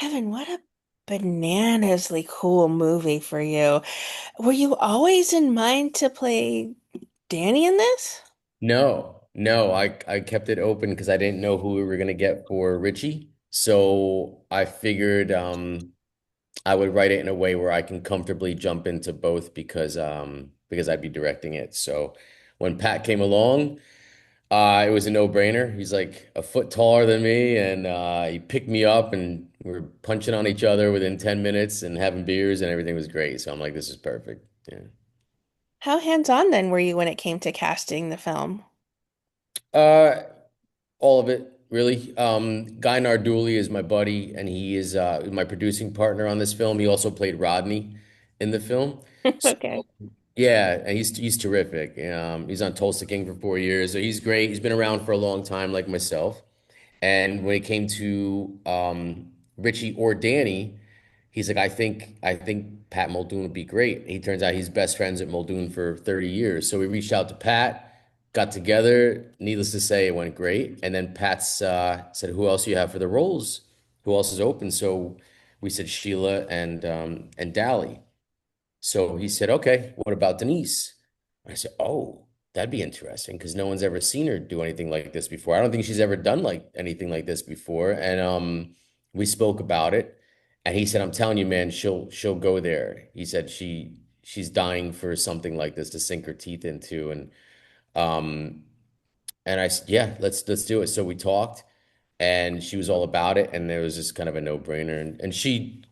Kevin, what a bananasly cool movie for you. Were you always in mind to play Danny in this? No, no, I kept it open because I didn't know who we were gonna get for Richie. So I figured I would write it in a way where I can comfortably jump into both because I'd be directing it. So when Pat came along, it was a no-brainer. He's like a foot taller than me, and he picked me up, and we were punching on each other within 10 minutes and having beers, and everything was great. So I'm like, this is perfect. Yeah. How hands-on then were you when it came to casting the film? Uh, all of it, really. Guy Narduli is my buddy, and he is my producing partner on this film. He also played Rodney in the film. So Okay. yeah, and he's terrific. He's on Tulsa King for 4 years, so he's great. He's been around for a long time, like myself. And when it came to Richie or Danny, he's like, I think Pat Muldoon would be great. He turns out he's best friends at Muldoon for 30 years. So we reached out to Pat, got together. Needless to say, it went great. And then Pat's said, "Who else do you have for the roles? Who else is open?" So we said Sheila and Dally. So he said, "Okay, what about Denise?" I said, "Oh, that'd be interesting because no one's ever seen her do anything like this before. I don't think she's ever done like anything like this before." And we spoke about it, and he said, "I'm telling you, man, she'll go there." He said she's dying for something like this to sink her teeth into, um and I said, "Yeah, let's do it." So we talked, and she was all about it, and it was just kind of a no-brainer. And she,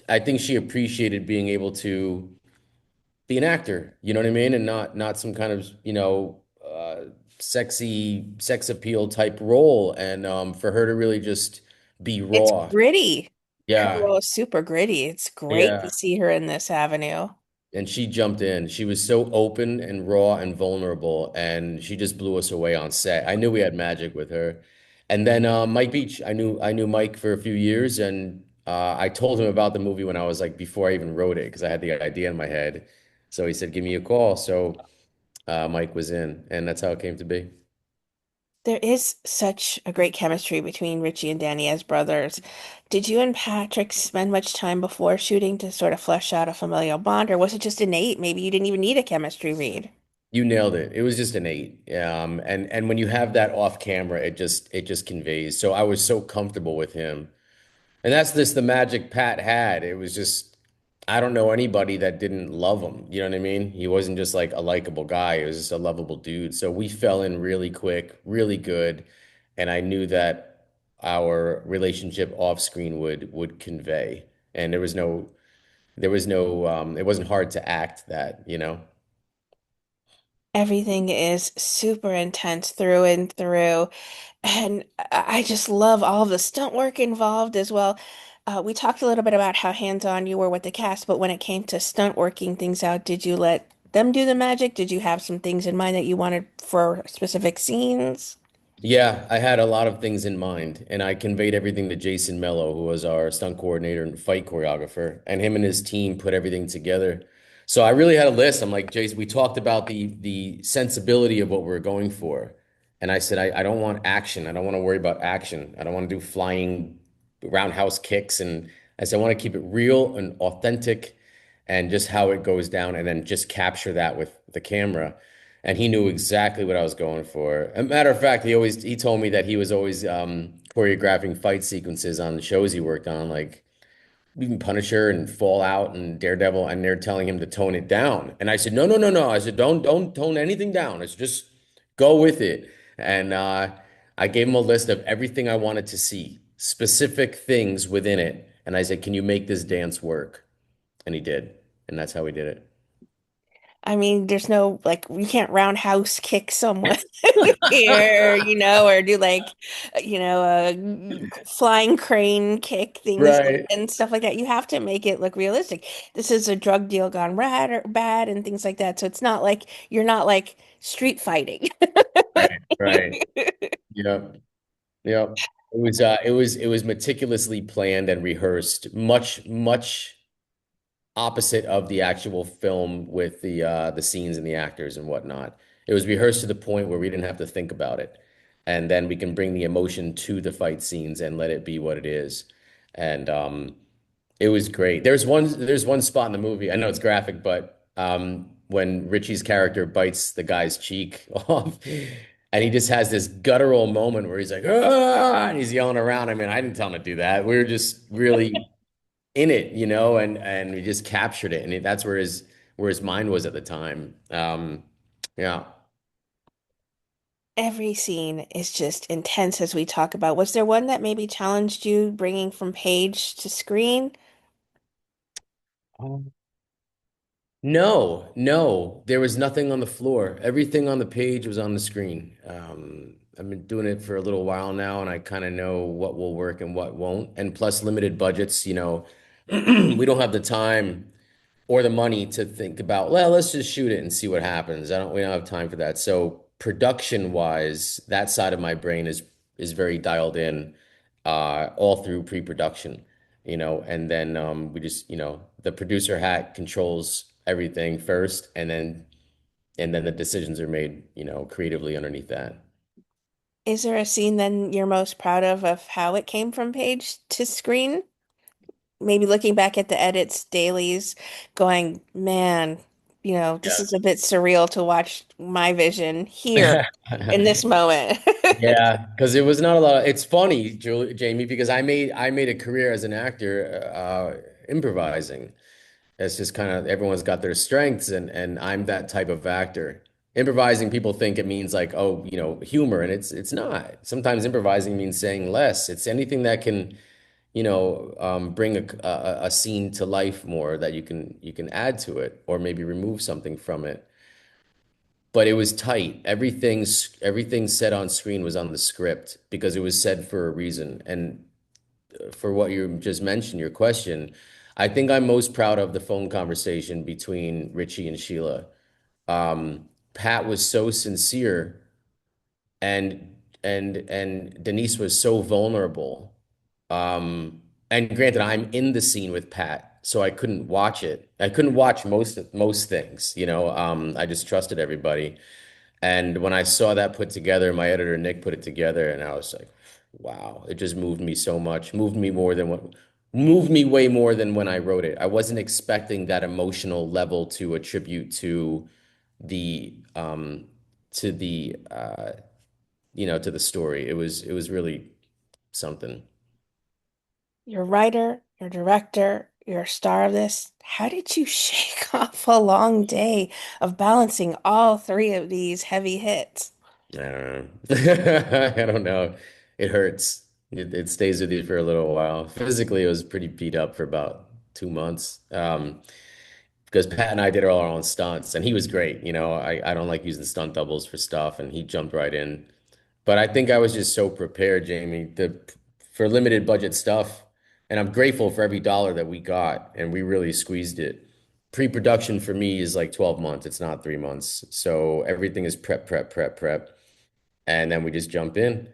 I think she appreciated being able to be an actor, you know what I mean? And not some kind of, sexy sex appeal type role. And for her to really just be It's raw. gritty. Her Yeah. role is super gritty. It's great to Yeah. see her in this avenue. And she jumped in. She was so open and raw and vulnerable, and she just blew us away on set. I knew we had magic with her. And then Mike Beach, I knew Mike for a few years, and I told him about the movie when I was like before I even wrote it because I had the idea in my head. So he said, "Give me a call." So Mike was in, and that's how it came to be. There is such a great chemistry between Richie and Danny as brothers. Did you and Patrick spend much time before shooting to sort of flesh out a familial bond, or was it just innate? Maybe you didn't even need a chemistry read. You nailed it. It was just innate. And when you have that off camera, it just conveys. So I was so comfortable with him. And that's just the magic Pat had. It was just, I don't know anybody that didn't love him. You know what I mean? He wasn't just like a likable guy. He was just a lovable dude. So we fell in really quick, really good. And I knew that our relationship off screen would convey. And it wasn't hard to act that. Everything is super intense through and through. And I just love all of the stunt work involved as well. We talked a little bit about how hands-on you were with the cast, but when it came to stunt working things out, did you let them do the magic? Did you have some things in mind that you wanted for specific scenes? Yeah, I had a lot of things in mind, and I conveyed everything to Jason Mello, who was our stunt coordinator and fight choreographer, and him and his team put everything together. So I really had a list. I'm like, Jason, we talked about the sensibility of what we're going for. And I said, I don't want action. I don't want to worry about action. I don't want to do flying roundhouse kicks. And I said, I want to keep it real and authentic and just how it goes down, and then just capture that with the camera. And he knew exactly what I was going for. A matter of fact, he told me that he was always choreographing fight sequences on the shows he worked on, like even Punisher and Fallout and Daredevil, and they're telling him to tone it down. And I said, no, no, no, no. I said, don't tone anything down. It's just go with it. And I gave him a list of everything I wanted to see, specific things within it. And I said, can you make this dance work? And he did. And that's how we did I mean, there's no like you can't roundhouse kick someone it. here, or do like a flying crane kick things Right. and stuff like that. You have to make it look realistic. This is a drug deal gone bad and things like that. So it's not like you're not like street fighting. Right. Right. Yep. Yep. It was meticulously planned and rehearsed, much opposite of the actual film with the scenes and the actors and whatnot. It was rehearsed to the point where we didn't have to think about it. And then we can bring the emotion to the fight scenes and let it be what it is. And it was great. There's one spot in the movie. I know it's graphic, but when Richie's character bites the guy's cheek off, and he just has this guttural moment where he's like, "Ah!" and he's yelling around. I mean, I didn't tell him to do that. We were just really in it, and we just captured it, and that's where his mind was at the time. Yeah. Every scene is just intense as we talk about. Was there one that maybe challenged you bringing from page to screen? No, no, there was nothing on the floor. Everything on the page was on the screen. I've been doing it for a little while now, and I kind of know what will work and what won't. And plus, limited budgets, we don't have the time or the money to think about, well, let's just shoot it and see what happens. We don't have time for that. So production wise, that side of my brain is very dialed in, all through pre-production, and then we just, the producer hat controls everything first, and then the decisions are made, creatively underneath that. Is there a scene then you're most proud of how it came from page to screen? Maybe looking back at the edits, dailies, going, man, this is a bit surreal to watch my vision here Yeah. in this moment. Yeah, because it was not a lot. It's funny, Jamie, because I made a career as an actor, improvising. It's just kind of everyone's got their strengths, and I'm that type of actor. Improvising, people think it means like, oh, humor, and it's not. Sometimes improvising means saying less. It's anything that can, bring a scene to life more that you can add to it, or maybe remove something from it. But it was tight. Everything said on screen was on the script because it was said for a reason. And for what you just mentioned, your question, I think I'm most proud of the phone conversation between Richie and Sheila. Pat was so sincere, and Denise was so vulnerable. And granted, I'm in the scene with Pat, so I couldn't watch it. I couldn't watch most things, I just trusted everybody. And when I saw that put together, my editor Nick put it together, and I was like, wow, it just moved me so much. Moved me way more than when I wrote it. I wasn't expecting that emotional level to attribute the um to the to the story. It was really something. You're a writer, you're a director, you're a star of this. How did you shake off a long day of balancing all three of these heavy hits? I don't know. I don't know. It hurts. It stays with you for a little while. Physically, it was pretty beat up for about 2 months. Because Pat and I did all our own stunts, and he was great. I don't like using stunt doubles for stuff, and he jumped right in. But I think I was just so prepared, Jamie, for limited budget stuff. And I'm grateful for every dollar that we got, and we really squeezed it. Pre-production for me is like 12 months. It's not 3 months. So everything is prep, prep, prep, prep. And then we just jump in.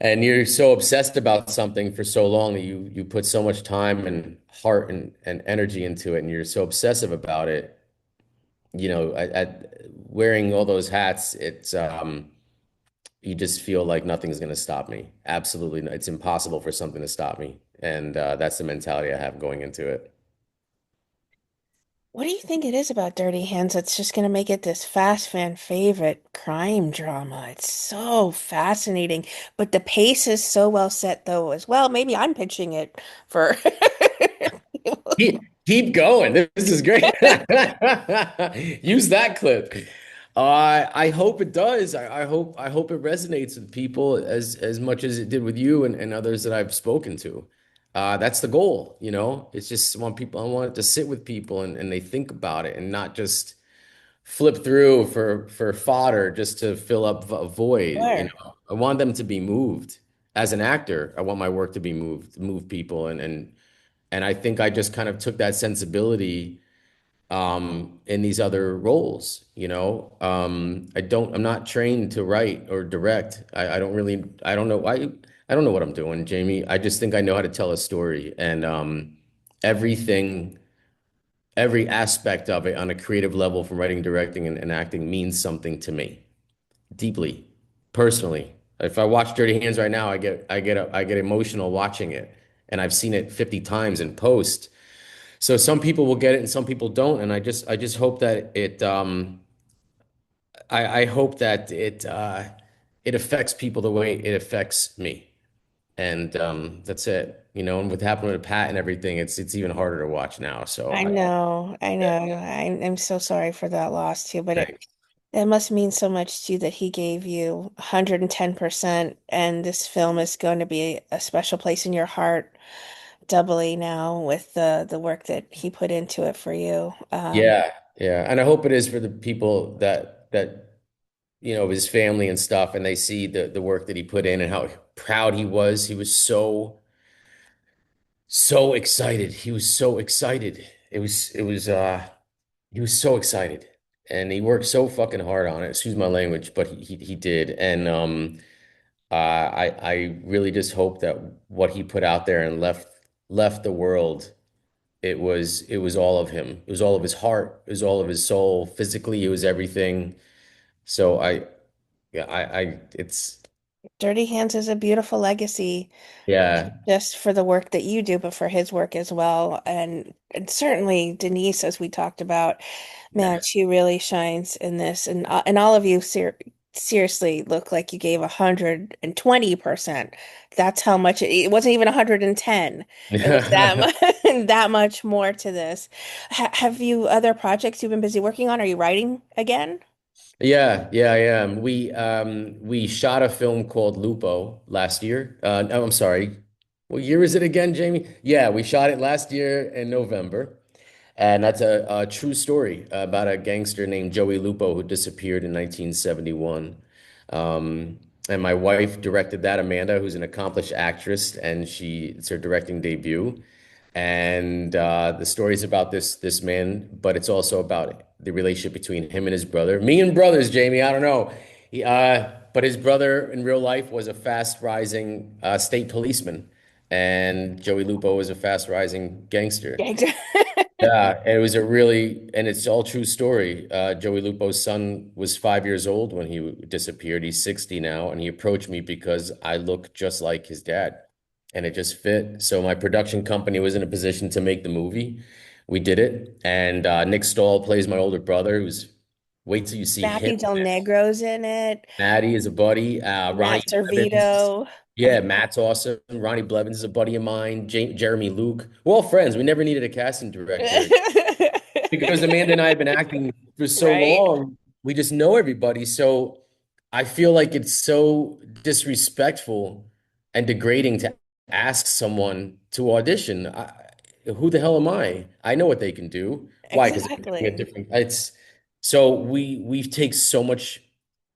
And you're so obsessed about something for so long that you put so much time and heart and energy into it, and you're so obsessive about it. At wearing all those hats, you just feel like nothing's going to stop me. Absolutely, it's impossible for something to stop me, and that's the mentality I have going into it. What do you think it is about Dirty Hands that's just going to make it this fast fan favorite crime drama? It's so fascinating, but the pace is so well set though as well. Maybe I'm pitching it for Keep going. This is great. Use that clip. I hope it does. I hope it resonates with people as much as it did with you and others that I've spoken to. That's the goal, It's just I want it to sit with people and they think about it and not just flip through for fodder just to fill up a void, Sure. I want them to be moved. As an actor, I want my work to be moved, move people, and I think I just kind of took that sensibility in these other roles, I'm not trained to write or direct. I don't know what I'm doing, Jamie. I just think I know how to tell a story, and everything, every aspect of it on a creative level from writing, directing, and acting means something to me deeply, personally. If I watch Dirty Hands right now, I get emotional watching it. and I've seen it 50 times in post. So some people will get it and some people don't. And I just hope that I hope that it affects people the way it affects me. And that's it. And what happened with Pat and everything, it's even harder to watch now. So I know, I yeah, know. I'm so sorry for that loss too, but it thanks. it must mean so much to you that he gave you 110%, and this film is going to be a special place in your heart doubly now with the work that he put into it for you. Yeah, yeah. And I hope it is for the people of his family and stuff, and they see the work that he put in and how proud he was. He was so excited. He was so excited. He was so excited. And he worked so fucking hard on it. Excuse my language, but he did. And I really just hope that what he put out there and left the world, it was all of him. It was all of his heart. It was all of his soul. Physically, it was everything. So yeah, it's Dirty Hands is a beautiful legacy, yeah, just for the work that you do, but for his work as well. And certainly Denise, as we talked about, man, yeah. she really shines in this. And all of you seriously look like you gave 120%. That's how much it wasn't even 110. It was that much, that much more to this. Have you other projects you've been busy working on? Are you writing again? Yeah, yeah, I am. We shot a film called Lupo last year. No, I'm sorry. What year is it again, Jamie? Yeah, we shot it last year in November. And that's a true story about a gangster named Joey Lupo who disappeared in 1971. And my wife directed that, Amanda, who's an accomplished actress, and it's her directing debut. And the story is about this man, but it's also about the relationship between him and his brother. Me and brothers, Jamie, I don't know. But his brother in real life was a fast rising state policeman, and Joey Lupo was a fast rising gangster. Yeah, and it's all true story. Joey Lupo's son was 5 years old when he disappeared. He's 60 now, and he approached me because I look just like his dad, and it just fit. So my production company was in a position to make the movie. We did it, and Nick Stahl plays my older brother. Wait till you see him. Matthew Del Negro's in it. Maddie is a buddy. Ronnie Matt Blevins. Servito. Yeah, Matt's awesome. Ronnie Blevins is a buddy of mine. Jeremy Luke. We're all friends. We never needed a casting director because Amanda and I have been acting for so Right? long, we just know everybody. So I feel like it's so disrespectful and degrading to ask someone to audition. Who the hell am I? I know what they can do. Why? Because they're doing a Exactly. different. It's so we take so much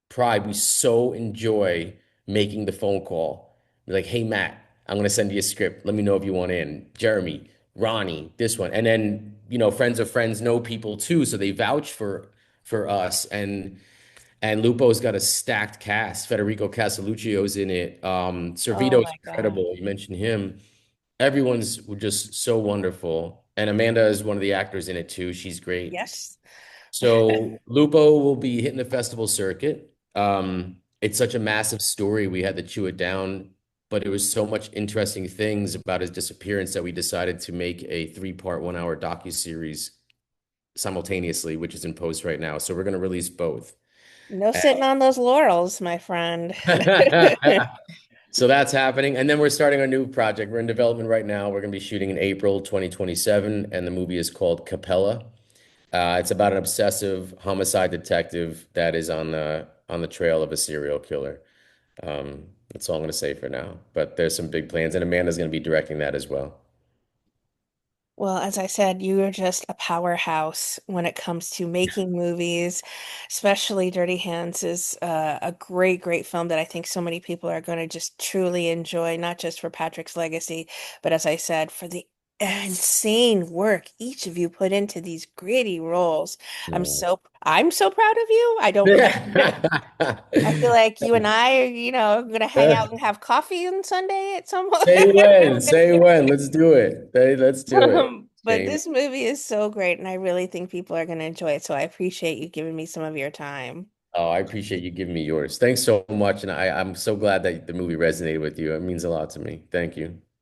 pride. We so enjoy making the phone call. Be like, hey Matt, I'm gonna send you a script. Let me know if you want in. Jeremy, Ronnie, this one. And then, friends of friends know people too, so they vouch for us. And Lupo's got a stacked cast. Federico Casaluccio's in it. Oh Servito's my God. incredible. You mentioned him. Everyone's just so wonderful. And Amanda is one of the actors in it too. She's great. Yes. So Lupo will be hitting the festival circuit. It's such a massive story. We had to chew it down, but it was so much interesting things about his disappearance that we decided to make a three-part, 1 hour docuseries simultaneously, which is in post right now. So we're going to release both. No sitting on those laurels, my friend. So that's happening. And then we're starting our new project. We're in development right now. We're going to be shooting in April 2027, and the movie is called Capella. It's about an obsessive homicide detective that is on the trail of a serial killer. That's all I'm going to say for now. But there's some big plans, and Amanda's going to be directing that as well. Well, as I said, you are just a powerhouse when it comes to making movies, especially Dirty Hands is a great, great film that I think so many people are going to just truly enjoy, not just for Patrick's legacy, but as I said, for the insane work each of you put into these gritty roles. Yeah. I'm so proud of you. I feel like you and I are, gonna hang out and have coffee on Sunday at some point. Say when, say when. Let's do it. Let's do it, But Jamie. this movie is so great, and I really think people are going to enjoy it. So I appreciate you giving me some of your time. Oh, I appreciate you giving me yours. Thanks so much, and I'm so glad that the movie resonated with you. It means a lot to me. Thank you.